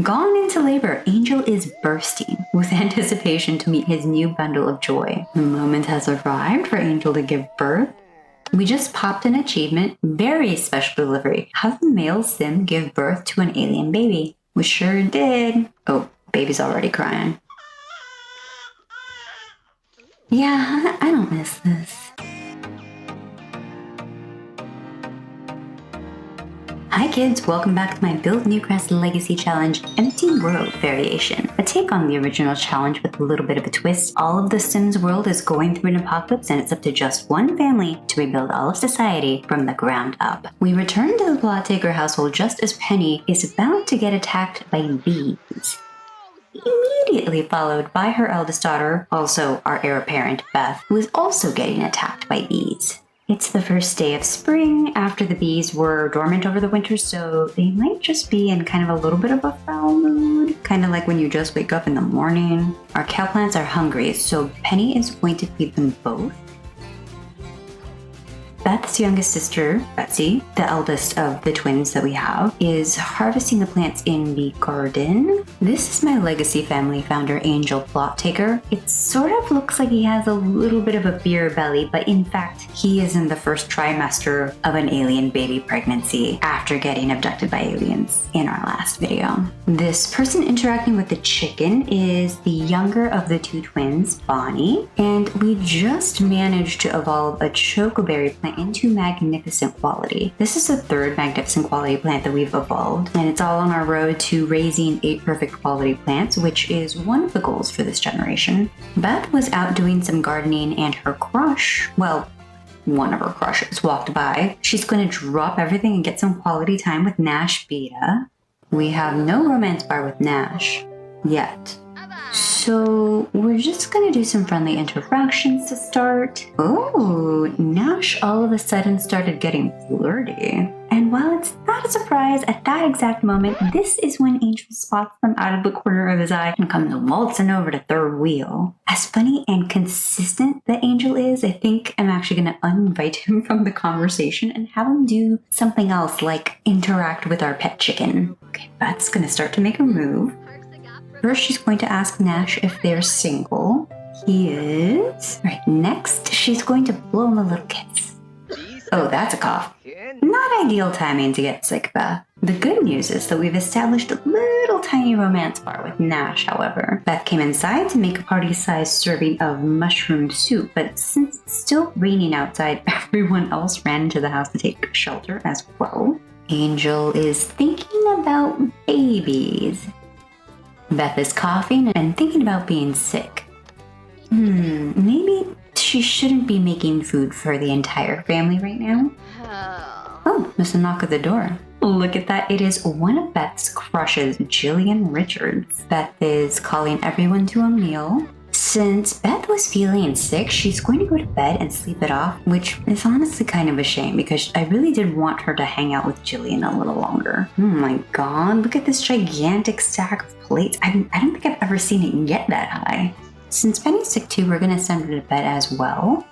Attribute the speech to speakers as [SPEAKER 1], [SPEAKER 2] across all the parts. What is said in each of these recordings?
[SPEAKER 1] Gone into labor, Angel is bursting with anticipation to meet his new bundle of joy. The moment has arrived for Angel to give birth. We just popped an achievement, very special delivery. How the male sim give birth to an alien baby? We sure did. Oh, baby's already crying. Yeah, I don't miss this. Hi kids, welcome back to my Build Newcrest Legacy Challenge Empty World variation. A take on the original challenge with a little bit of a twist. All of the Sims world is going through an apocalypse and it's up to just one family to rebuild all of society from the ground up. We return to the Plot Taker household just as Penny is about to get attacked by bees. Immediately followed by her eldest daughter, also our heir apparent, Beth, who is also getting attacked by bees. It's the first day of spring after the bees were dormant over the winter, so they might just be in kind of a little bit of a foul mood, kind of like when you just wake up in the morning. Our cow plants are hungry, so Penny is going to feed them both. Beth's youngest sister, Betsy, the eldest of the twins that we have, is harvesting the plants in the garden. This is my legacy family founder, Angel Plot Taker. It sort of looks like he has a little bit of a beer belly, but in fact, he is in the first trimester of an alien baby pregnancy after getting abducted by aliens in our last video. This person interacting with the chicken is the younger of the two twins, Bonnie, and we just managed to evolve a chocoberry plant into magnificent quality. This is the third magnificent quality plant that we've evolved, and it's all on our road to raising 8 perfect quality plants, which is one of the goals for this generation. Beth was out doing some gardening and her crush, well, one of her crushes walked by. She's going to drop everything and get some quality time with Nash Beta. We have no romance bar with Nash yet. So we're just gonna do some friendly interactions to start. Oh, Nash all of a sudden started getting flirty. And while it's not a surprise, at that exact moment, this is when Angel spots them out of the corner of his eye and comes waltzing over to third wheel. As funny and consistent that Angel is, I think I'm actually gonna uninvite him from the conversation and have him do something else like interact with our pet chicken. Okay, Beth's gonna start to make a move. First, she's going to ask Nash if they're single. He is. Right, next, she's going to blow him a little kiss. Oh, that's a cough. Not ideal timing to get sick, Beth. The good news is that we've established a little tiny romance bar with Nash, however. Beth came inside to make a party-sized serving of mushroom soup, but since it's still raining outside, everyone else ran into the house to take shelter as well. Angel is thinking about babies. Beth is coughing and thinking about being sick. Maybe she shouldn't be making food for the entire family right now. Oh, there's a knock at the door. Look at that, it is one of Beth's crushes, Jillian Richards. Beth is calling everyone to a meal. Since Beth was feeling sick, she's going to go to bed and sleep it off, which is honestly kind of a shame because I really did want her to hang out with Jillian a little longer. Oh my god, look at this gigantic stack of plates. I don't think I've ever seen it get that high. Since Penny's sick too, we're going to send her to bed as well.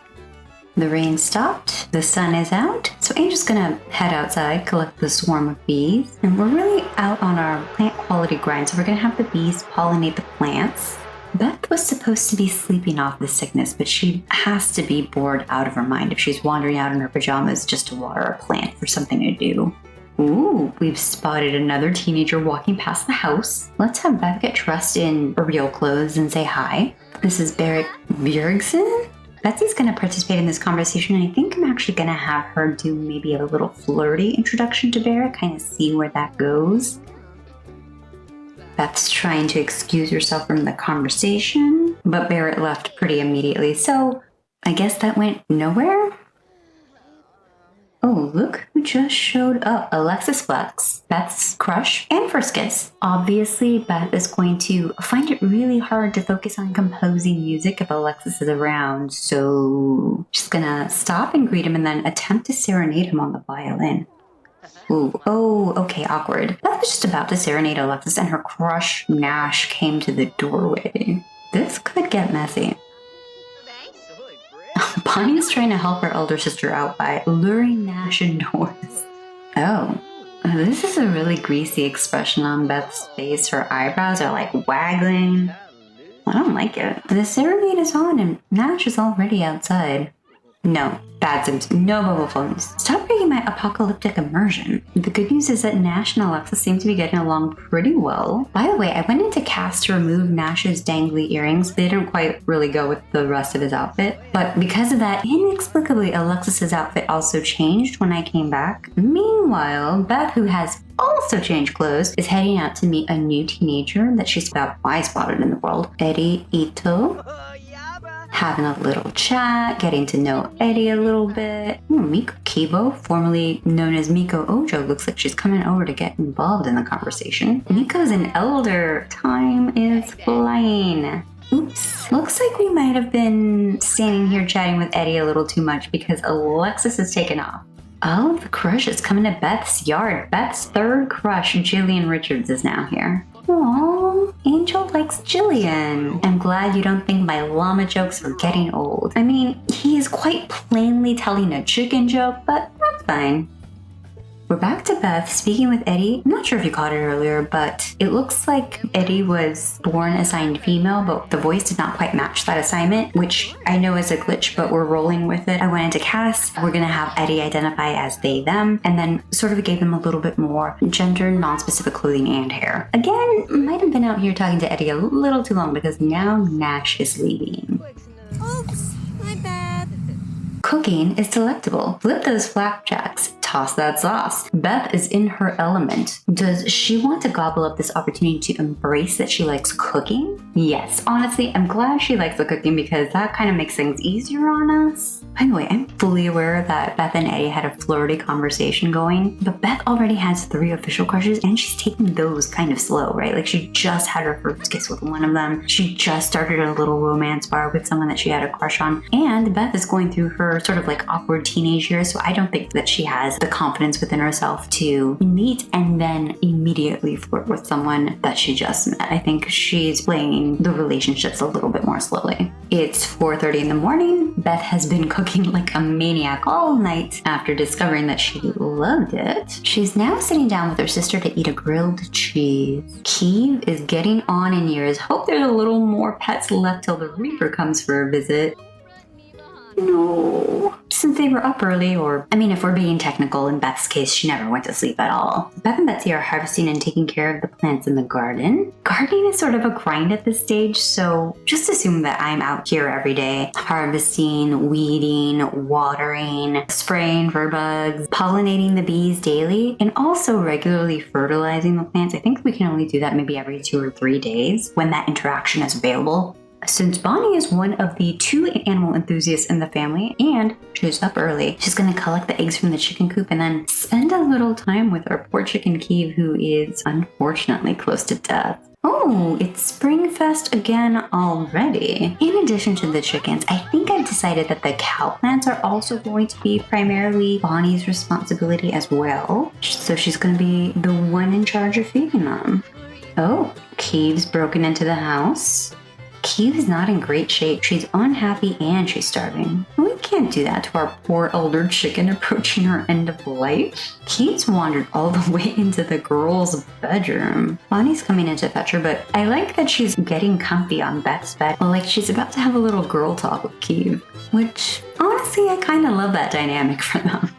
[SPEAKER 1] The rain stopped, the sun is out, so Angel's gonna head outside, collect the swarm of bees, and we're really out on our plant quality grind, so we're gonna have the bees pollinate the plants. Beth was supposed to be sleeping off the sickness, but she has to be bored out of her mind if she's wandering out in her pajamas just to water a plant for something to do. Ooh, we've spotted another teenager walking past the house. Let's have Beth get dressed in real clothes and say hi. This is Berit Björgsen. Betsy's going to participate in this conversation, and I think I'm actually going to have her do maybe a little flirty introduction to Berit, kind of see where that goes. Beth's trying to excuse herself from the conversation, but Berit left pretty immediately, so I guess that went nowhere? Oh, look who just showed up. Alexis Flex, Beth's crush and first kiss. Obviously, Beth is going to find it really hard to focus on composing music if Alexis is around, so she's gonna stop and greet him and then attempt to serenade him on the violin. Ooh, oh, okay, awkward. Beth was just about to serenade Alexis and her crush, Nash, came to the doorway. This could get messy. Bonnie's trying to help her elder sister out by luring Nash indoors. Oh, This is a really greasy expression on Beth's face. Her eyebrows are like waggling. I don't like it. The serenade is on and Nash is already outside. No, bad Sims, no mobile phones. Stop breaking my apocalyptic immersion. The good news is that Nash and Alexa seem to be getting along pretty well. By the way, I went into cast to remove Nash's dangly earrings. They didn't quite really go with the rest of his outfit. But because of that, inexplicably, Alexis's outfit also changed when I came back. Meanwhile, Beth, who has also changed clothes, is heading out to meet a new teenager that she's about wise spotted in the world, Eddie Ito. Having a little chat, getting to know Eddie a little bit. Miko Kibo, formerly known as Miko Ojo, looks like she's coming over to get involved in the conversation. Miko's an elder. Time is flying. Oops. Looks like we might have been standing here chatting with Eddie a little too much because Alexis has taken off. Oh, the crush is coming to Beth's yard. Beth's third crush, Jillian Richards, is now here. Aww, Angel likes Jillian. I'm glad you don't think my llama jokes are getting old. I mean, he is quite plainly telling a chicken joke, but that's fine. We're back to Beth speaking with Eddie. I'm not sure if you caught it earlier, but it looks like Eddie was born assigned female, but the voice did not quite match that assignment, which I know is a glitch, but we're rolling with it. I went into cast. We're going to have Eddie identify as they, them, and then sort of gave them a little bit more gender non-specific clothing and hair. Again, might have been out here talking to Eddie a little too long because now Nash is leaving.
[SPEAKER 2] Oops, my bad.
[SPEAKER 1] Cooking is delectable. Flip those flapjacks. Toss that sauce. Beth is in her element. Does she want to gobble up this opportunity to embrace that she likes cooking? Yes, honestly, I'm glad she likes the cooking because that kind of makes things easier on us. By the way, I'm fully aware that Beth and Eddie had a flirty conversation going, but Beth already has 3 official crushes and she's taking those kind of slow, right? Like she just had her first kiss with one of them. She just started a little romance bar with someone that she had a crush on. And Beth is going through her sort of like awkward teenage years, so I don't think that she has the confidence within herself to meet and then immediately flirt with someone that she just met. I think she's playing the relationships a little bit more slowly. It's 4:30 in the morning. Beth has been cooking like a maniac all night after discovering that she loved it. She's now sitting down with her sister to eat a grilled cheese. Kiev is getting on in years. Hope there's a little more pets left till the Reaper comes for a visit. No, since they were up early, or I mean, if we're being technical, in Beth's case, she never went to sleep at all. Beth and Betsy are harvesting and taking care of the plants in the garden. Gardening is sort of a grind at this stage, so just assume that I'm out here every day, harvesting, weeding, watering, spraying for bugs, pollinating the bees daily, and also regularly fertilizing the plants. I think we can only do that maybe every 2 or 3 days when that interaction is available. Since Bonnie is one of the 2 animal enthusiasts in the family and she's up early, she's going to collect the eggs from the chicken coop and then spend a little time with our poor chicken Kiev, who is unfortunately close to death. Oh, it's Springfest again already. In addition to the chickens, I think I've decided that the cow plants are also going to be primarily Bonnie's responsibility as well. So she's going to be the one in charge of feeding them. Oh, Kiev's broken into the house. Kiev is not in great shape. She's unhappy and she's starving. We can't do that to our poor elder chicken approaching her end of life. Kiev's wandered all the way into the girl's bedroom. Bonnie's coming in to fetch her, but I like that she's getting comfy on Beth's bed, like she's about to have a little girl talk with Kiev, which honestly, I kind of love that dynamic for them.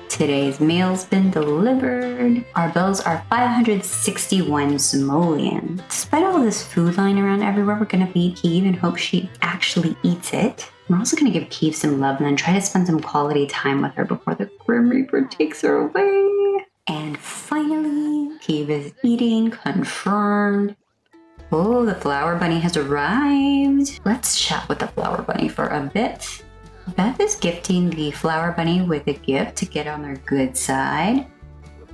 [SPEAKER 1] Today's mail's been delivered. Our bills are 561 simoleon. Despite all this food lying around everywhere, we're gonna feed Kiev and hope she actually eats it. We're also gonna give Kiev some love and then try to spend some quality time with her before the Grim Reaper takes her away. And finally, Kiev is eating, confirmed. Oh, the flower bunny has arrived. Let's chat with the flower bunny for a bit. Beth is gifting the flower bunny with a gift to get on their good side.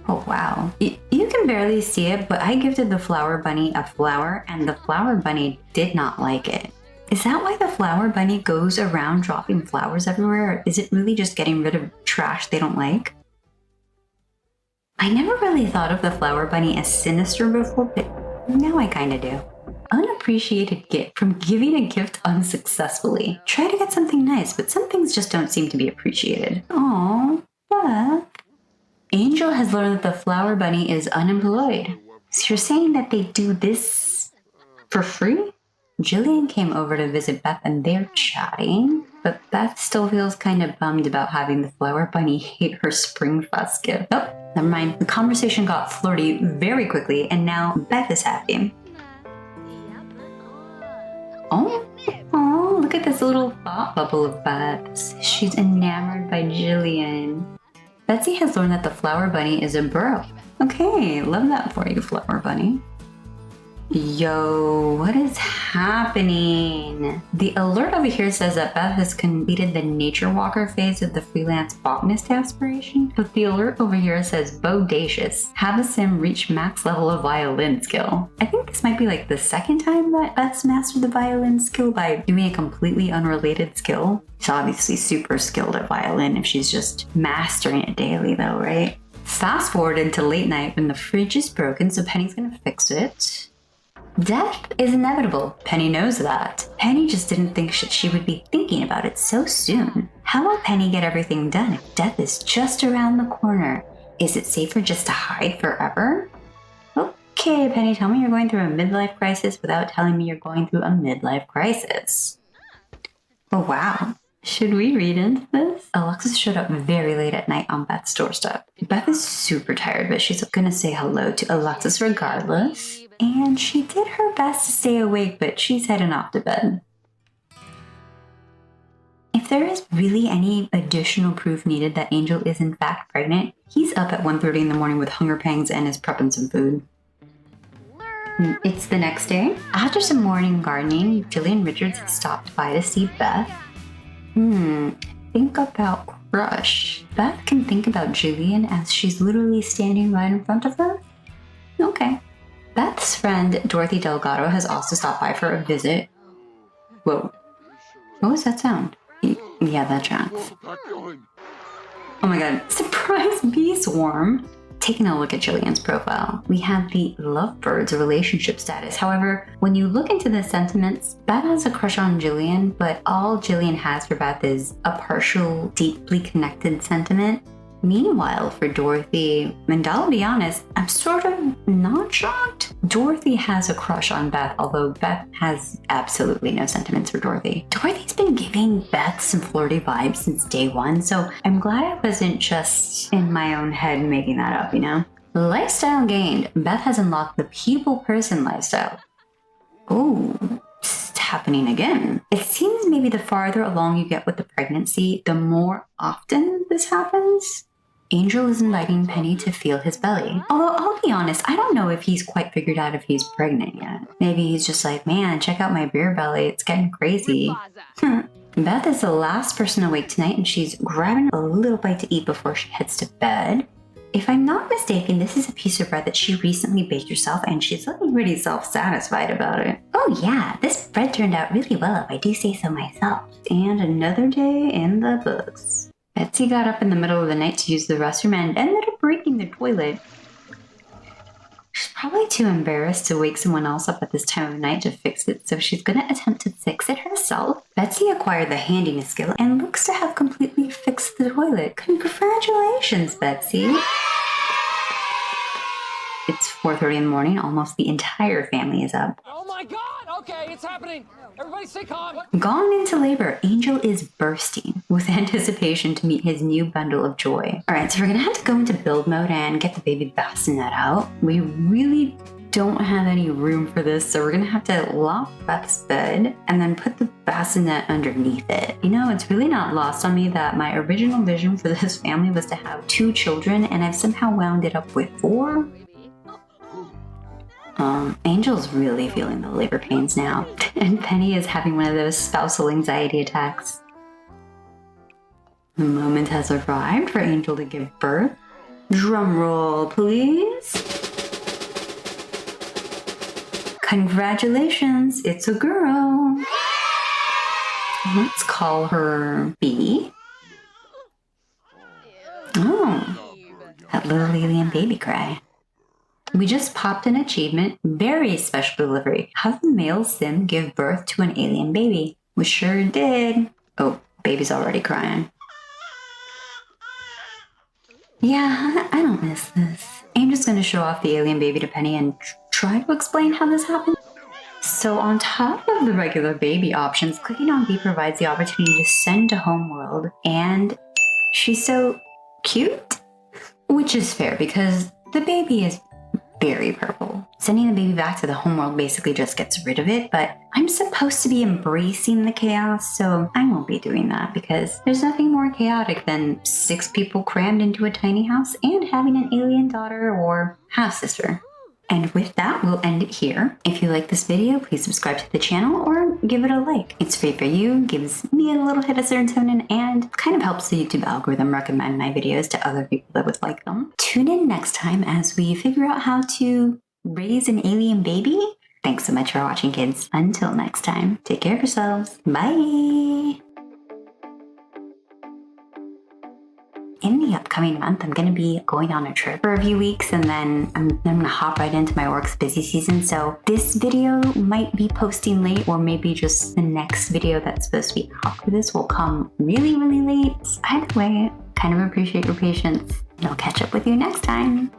[SPEAKER 1] Oh wow, you can barely see it, but I gifted the flower bunny a flower and the flower bunny did not like it. Is that why the flower bunny goes around dropping flowers everywhere, or is it really just getting rid of trash they don't like? I never really thought of the flower bunny as sinister before, but now I kinda do. Unappreciated gift from giving a gift unsuccessfully. Try to get something nice, but some things just don't seem to be appreciated. Aww, Beth. Angel has learned that the flower bunny is unemployed. So you're saying that they do this for free? Jillian came over to visit Beth and they're chatting, but Beth still feels kind of bummed about having the flower bunny hate her Springfest gift. Oh, never mind. The conversation got flirty very quickly and now Beth is happy. Oh, look at this little thought bubble of Beth's. She's enamored by Jillian. Betsy has learned that the flower bunny is a burrow. Okay, love that for you, flower bunny. Yo, what is happening? The alert over here says that Beth has completed the nature walker phase of the freelance botanist aspiration, but the alert over here says bodacious. Have a sim reach max level of violin skill. I think this might be like the second time that Beth's mastered the violin skill by doing a completely unrelated skill. She's obviously super skilled at violin if she's just mastering it daily though, right? Fast forward into late night when the fridge is broken, so Penny's gonna fix it. Death is inevitable. Penny knows that. Penny just didn't think she would be thinking about it so soon. How will Penny get everything done if death is just around the corner? Is it safer just to hide forever? Okay, Penny, tell me you're going through a midlife crisis without telling me you're going through a midlife crisis. Oh, wow. Should we read into this? Alexis showed up very late at night on Beth's doorstep. Beth is super tired, but she's gonna say hello to Alexis regardless. And she did her best to stay awake, but she's heading off to bed. If there is really any additional proof needed that Angel is in fact pregnant, he's up at 1:30 in the morning with hunger pangs and is prepping some food. It's the next day. After some morning gardening, Jillian Richards had stopped by to see Beth. Think about crush. Beth can think about Jillian as she's literally standing right in front of her? Okay. Beth's friend Dorothy Delgado has also stopped by for a visit. Whoa. What was that sound? Yeah, that tracks. Oh my god. Surprise bee swarm! Taking a look at Jillian's profile, we have the lovebirds relationship status. However, when you look into the sentiments, Beth has a crush on Jillian, but all Jillian has for Beth is a partial, deeply connected sentiment. Meanwhile, for Dorothy, and I'll be honest, I'm sort of not shocked. Dorothy has a crush on Beth, although Beth has absolutely no sentiments for Dorothy. Dorothy's been giving Beth some flirty vibes since day one, so I'm glad I wasn't just in my own head making that up, you know? Lifestyle gained. Beth has unlocked the people person lifestyle. Ooh. It's happening again. It seems maybe the farther along you get with the pregnancy, the more often this happens. Angel is inviting Penny to feel his belly. Although I'll be honest, I don't know if he's quite figured out if he's pregnant yet. Maybe he's just like, man, check out my beer belly, it's getting crazy. Beth is the last person awake tonight and she's grabbing a little bite to eat before she heads to bed. If I'm not mistaken, this is a piece of bread that she recently baked herself and she's looking pretty self-satisfied about it. Oh yeah, this bread turned out really well if I do say so myself. And another day in the books. Betsy got up in the middle of the night to use the restroom and ended up breaking the toilet. She's probably too embarrassed to wake someone else up at this time of night to fix it, so she's gonna attempt to fix it herself. Betsy acquired the handiness skill and looks to have completely fixed the toilet. Congratulations, Betsy! It's 4:30 in the morning, almost the entire family is up.
[SPEAKER 3] Oh my god! Okay, it's happening! Everybody stay calm!
[SPEAKER 1] Gone into labor, Angel is bursting with anticipation to meet his new bundle of joy. Alright, so we're gonna have to go into build mode and get the baby bassinet out. We really don't have any room for this, so we're gonna have to lock Beth's bed and then put the bassinet underneath it. You know, it's really not lost on me that my original vision for this family was to have 2 children, and I've somehow wound it up with 4. Angel's really feeling the labor pains now, and Penny is having one of those spousal anxiety attacks. The moment has arrived for Angel to give birth. Drum roll, please. Congratulations, it's a girl. Let's call her B. Oh, that little alien baby cry. We just popped an achievement, very special delivery. How the male sim give birth to an alien baby? We sure did. Oh, baby's already crying. Yeah, I don't miss this. I'm just gonna show off the alien baby to Penny and try to explain how this happened. So on top of the regular baby options, clicking on B provides the opportunity to send to Homeworld, and she's so cute, which is fair because the baby is very purple. Sending the baby back to the homeworld basically just gets rid of it, but I'm supposed to be embracing the chaos, so I won't be doing that because there's nothing more chaotic than 6 people crammed into a tiny house and having an alien daughter or half-sister. And with that, we'll end it here. If you like this video, please subscribe to the channel or give it a like. It's free for you, gives me a little hit of serotonin, and kind of helps the YouTube algorithm recommend my videos to other people that would like them. Tune in next time as we figure out how to raise an alien baby. Thanks so much for watching, kids. Until next time, take care of yourselves. Bye! In the upcoming month, I'm going to be going on a trip for a few weeks, and then I'm going to hop right into my work's busy season. So this video might be posting late, or maybe just the next video that's supposed to be after this will come really, really late. Either way, kind of appreciate your patience, and I'll catch up with you next time.